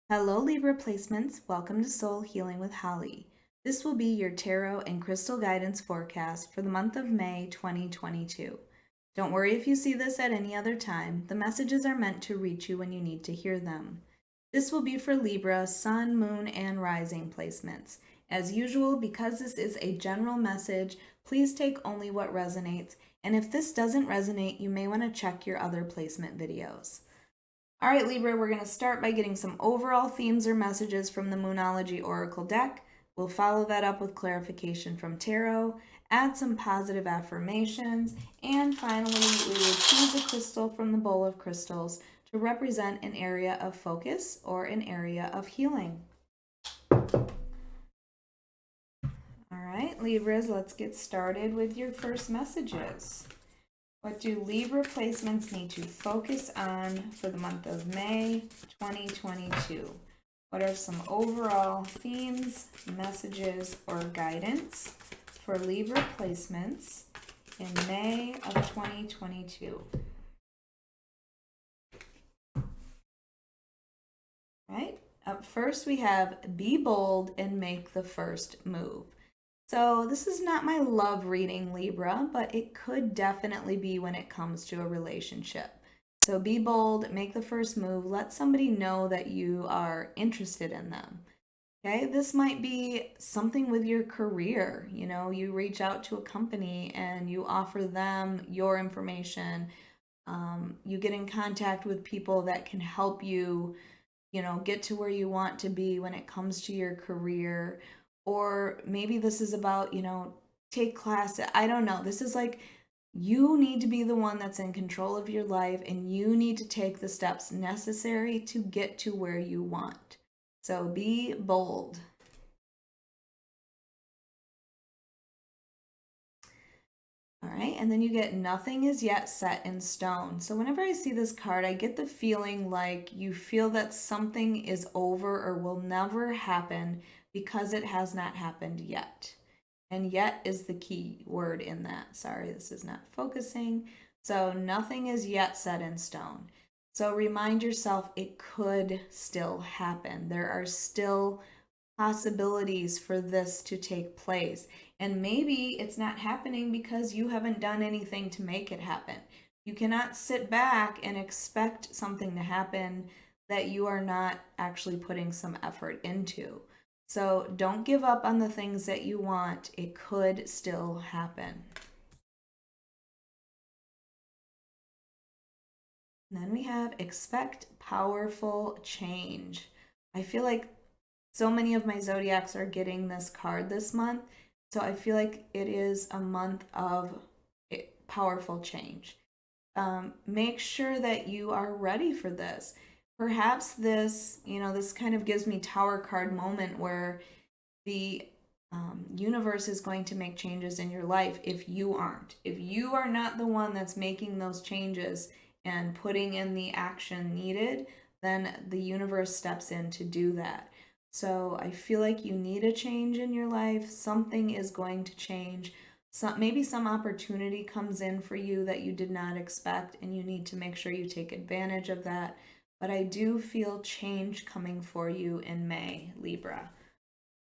Hello Libra placements, welcome to Soul Healing with Holly. This will be your tarot and crystal guidance forecast for the month of May 2022. Don't worry if you see this at any other time, the messages are meant to reach you when you need to hear them. This will be for Libra, Sun, Moon, and Rising placements. As usual, because this is a general message, please take only what resonates, and if this doesn't resonate, you may want to check your other placement videos. All right, Libra, we're going to start by getting some overall themes or messages from the Moonology Oracle deck. We'll follow that up with clarification from tarot, add some positive affirmations, and finally, we will choose a crystal from the bowl of crystals to represent an area of focus or an area of healing. All right, Libras, let's get started with your first messages. What do Libra placements need to focus on for the month of May 2022? What are some overall themes, messages, or guidance for Libra placements in May of 2022? All right, up first we have be bold and make the first move. So this is not my love reading, Libra, but it could definitely be when it comes to a relationship. So be bold, make the first move, let somebody know that you are interested in them. Okay, this might be something with your career. You know, you reach out to a company and you offer them your information. You get in contact with people that can help you, get to where you want to be when it comes to your career. Or maybe this is about, take classes. I don't know. This is like you need to be the one that's in control of your life and you need to take the steps necessary to get to where you want. So be bold. All right, and then you get nothing is yet set in stone. So whenever I see this card, I get the feeling like you feel that something is over or will never happen because it has not happened yet. And yet is the key word in that. Sorry, this is not focusing. So nothing is yet set in stone. So remind yourself it could still happen. There are still possibilities for this to take place. And maybe it's not happening because you haven't done anything to make it happen. You cannot sit back and expect something to happen that you are not actually putting some effort into. So don't give up on the things that you want. It could still happen. And then we have expect powerful change. I feel like so many of my zodiacs are getting this card this month. So I feel like it is a month of powerful change. Make sure that you are ready for this. Perhaps this, this kind of gives me Tower card moment where the universe is going to make changes in your life if you aren't. If you are not the one that's making those changes and putting in the action needed, then the universe steps in to do that. So I feel like you need a change in your life. Something is going to change. Maybe some opportunity comes in for you that you did not expect, and you need to make sure you take advantage of that. But I do feel change coming for you in May, Libra.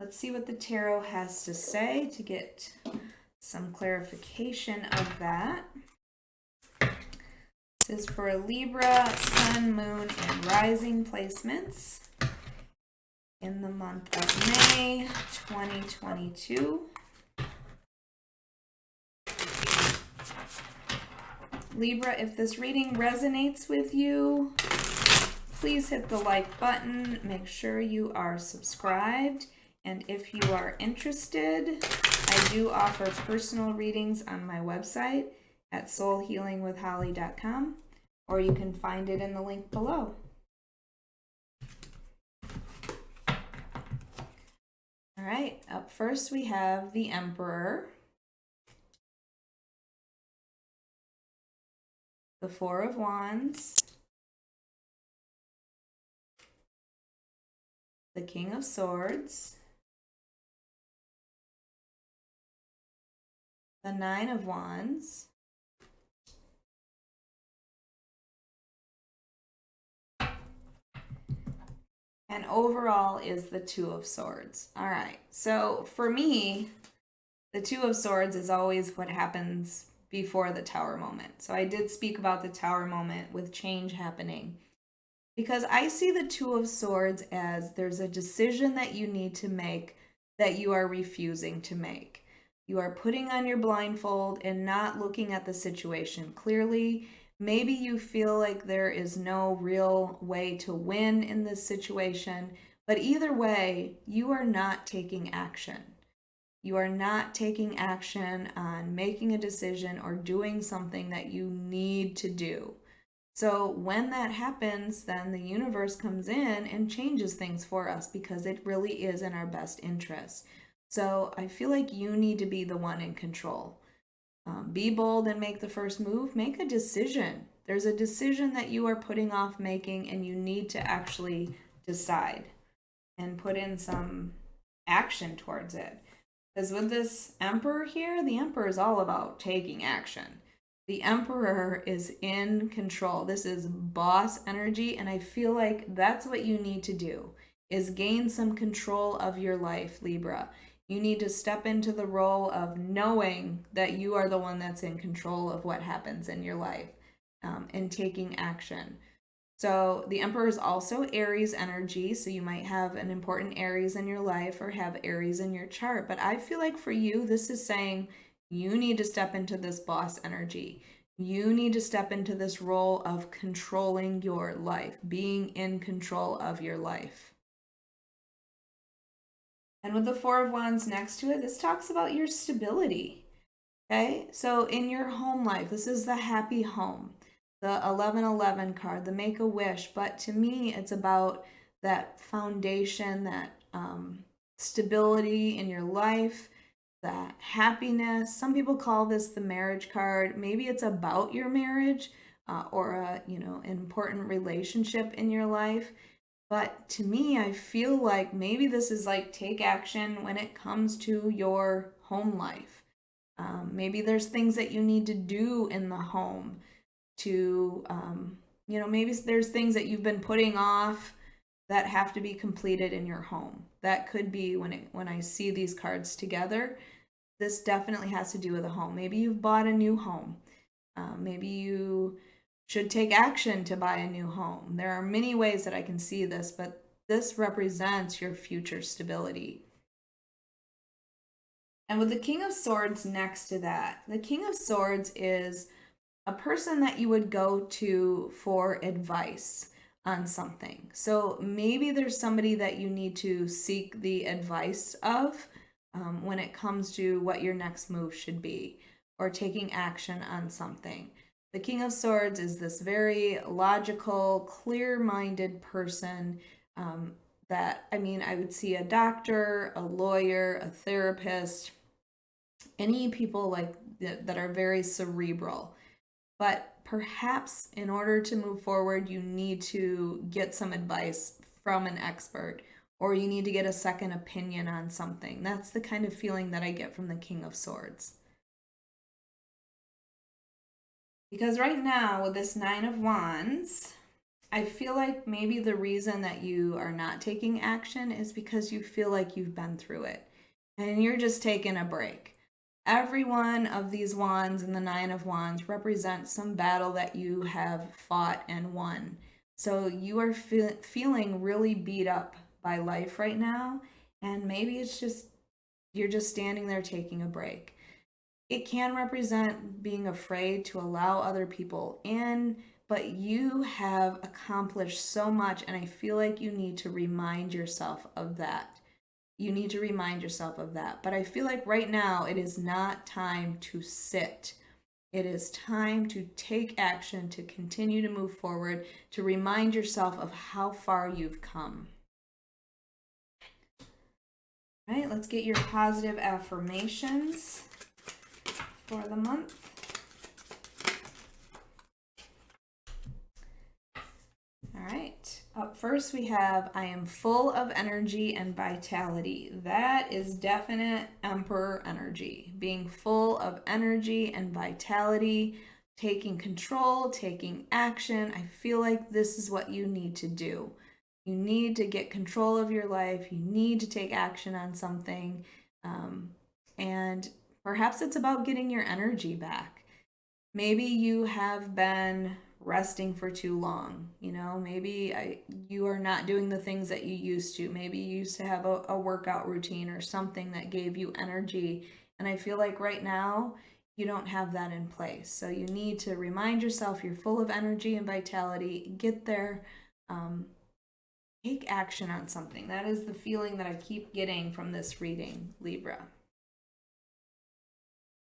Let's see what the tarot has to say to get some clarification of that. This is for Libra, Sun, Moon, and Rising placements in the month of May 2022. Libra, if this reading resonates with you, please hit the like button. Make sure you are subscribed. And if you are interested, I do offer personal readings on my website at soulhealingwithholly.com, or you can find it in the link below. All right, up first we have the Emperor, the Four of Wands, the King of Swords, the Nine of Wands, And overall is the Two of Swords. All right. So for me, the Two of Swords is always what happens before the Tower moment. So I did speak about the Tower moment with change happening, because I see the Two of Swords as there's a decision that you need to make that you are refusing to make. You are putting on your blindfold and not looking at the situation clearly. Maybe you feel like there is no real way to win in this situation, but either way, you are not taking action. You are not taking action on making a decision or doing something that you need to do. So when that happens, then the universe comes in and changes things for us because it really is in our best interest. So I feel like you need to be the one in control. Be bold and make the first move. Make a decision. There's a decision that you are putting off making, and you need to actually decide and put in some action towards it. Because with this Emperor here, the Emperor is all about taking action. The Emperor is in control. This is boss energy, and I feel like that's what you need to do, is gain some control of your life, Libra. You need to step into the role of knowing that you are the one that's in control of what happens in your life, and taking action. So the Emperor is also Aries energy, so you might have an important Aries in your life or have Aries in your chart. But I feel like for you, this is saying you need to step into this boss energy. You need to step into this role of controlling your life, being in control of your life. And with the Four of Wands next to it, this talks about your stability. Okay, so in your home life, this is the happy home, the 1111 card, the make a wish. But to me, it's about that foundation, that stability in your life, that happiness. Some people call this the marriage card. Maybe it's about your marriage, or a important relationship in your life. But to me, I feel like maybe this is like take action when it comes to your home life. Maybe there's things that you need to do in the home to, maybe there's things that you've been putting off that have to be completed in your home. That could be when I see these cards together, this definitely has to do with a home. Maybe you've bought a new home. Maybe you should take action to buy a new home. There are many ways that I can see this, but this represents your future stability. And with the King of Swords next to that, the King of Swords is a person that you would go to for advice on something. So maybe there's somebody that you need to seek the advice of when it comes to what your next move should be or taking action on something. The King of Swords is this very logical, clear-minded person that, I would see a doctor, a lawyer, a therapist, any people like that are very cerebral. But perhaps in order to move forward, you need to get some advice from an expert, or you need to get a second opinion on something. That's the kind of feeling that I get from the King of Swords. Because right now, with this Nine of Wands, I feel like maybe the reason that you are not taking action is because you feel like you've been through it and you're just taking a break. Every one of these wands and the Nine of Wands represents some battle that you have fought and won. So you are feeling really beat up by life right now, and maybe it's just you're just standing there taking a break. It can represent being afraid to allow other people in, but you have accomplished so much, and I feel like you need to remind yourself of that. You need to remind yourself of that. But I feel like right now it is not time to sit. It is time to take action, to continue to move forward, to remind yourself of how far you've come. All right, let's get your positive affirmations for the month. All right, up first we have, I am full of energy and vitality. That is definite Emperor energy. Being full of energy and vitality, taking control, taking action. I feel like this is what you need to do. You need to get control of your life. You need to take action on something. And perhaps it's about getting your energy back. Maybe you have been resting for too long. Maybe you are not doing the things that you used to. Maybe you used to have a workout routine or something that gave you energy. And I feel like right now you don't have that in place. So you need to remind yourself you're full of energy and vitality. Get there. Take action on something. That is the feeling that I keep getting from this reading, Libra.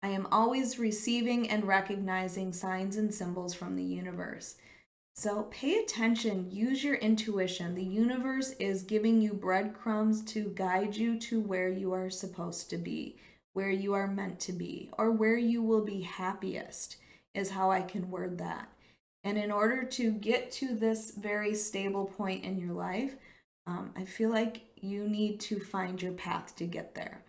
I am always receiving and recognizing signs and symbols from the universe. So pay attention, use your intuition. The universe is giving you breadcrumbs to guide you to where you are supposed to be, where you are meant to be, or where you will be happiest, is how I can word that. And in order to get to this very stable point in your life, I feel like you need to find your path to get there.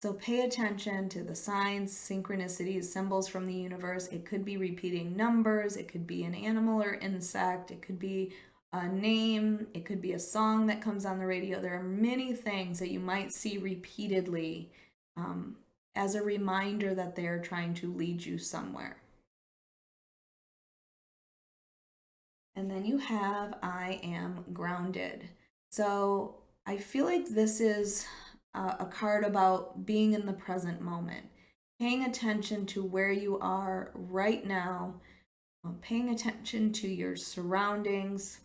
So pay attention to the signs, synchronicities, symbols from the universe. It could be repeating numbers. It could be an animal or insect. It could be a name. It could be a song that comes on the radio. There are many things that you might see repeatedly as a reminder that they are trying to lead you somewhere. And then you have I am grounded. So I feel like this is a card about being in the present moment, paying attention to where you are right now, paying attention to your surroundings,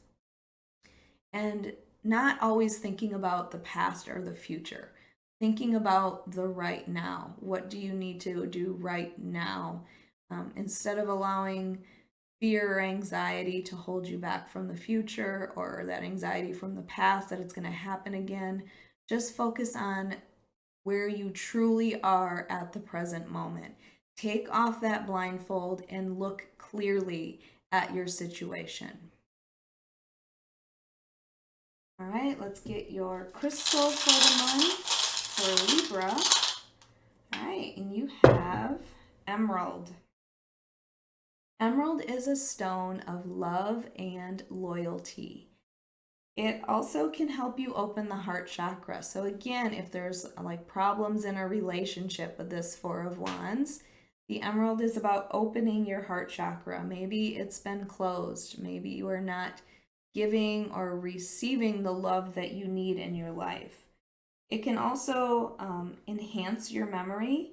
and not always thinking about the past or the future, thinking about the right now. What do you need to do right now? Instead of allowing fear or anxiety to hold you back from the future, or that anxiety from the past that it's going to happen again. Just focus on where you truly are at the present moment. Take off that blindfold and look clearly at your situation. All right, let's get your crystal for the month for Libra. All right, and you have emerald. Emerald is a stone of love and loyalty. It also can help you open the heart chakra. So again, if there's like problems in a relationship with this Four of Wands, the emerald is about opening your heart chakra. Maybe it's been closed. Maybe you are not giving or receiving the love that you need in your life. It can also enhance your memory,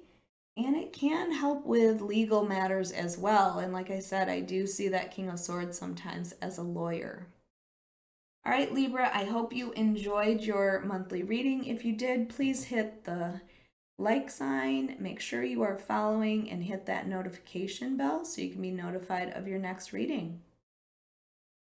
and it can help with legal matters as well. And like I said, I do see that King of Swords sometimes as a lawyer. All right, Libra, I hope you enjoyed your monthly reading. If you did, please hit the like sign, make sure you are following, and hit that notification bell so you can be notified of your next reading.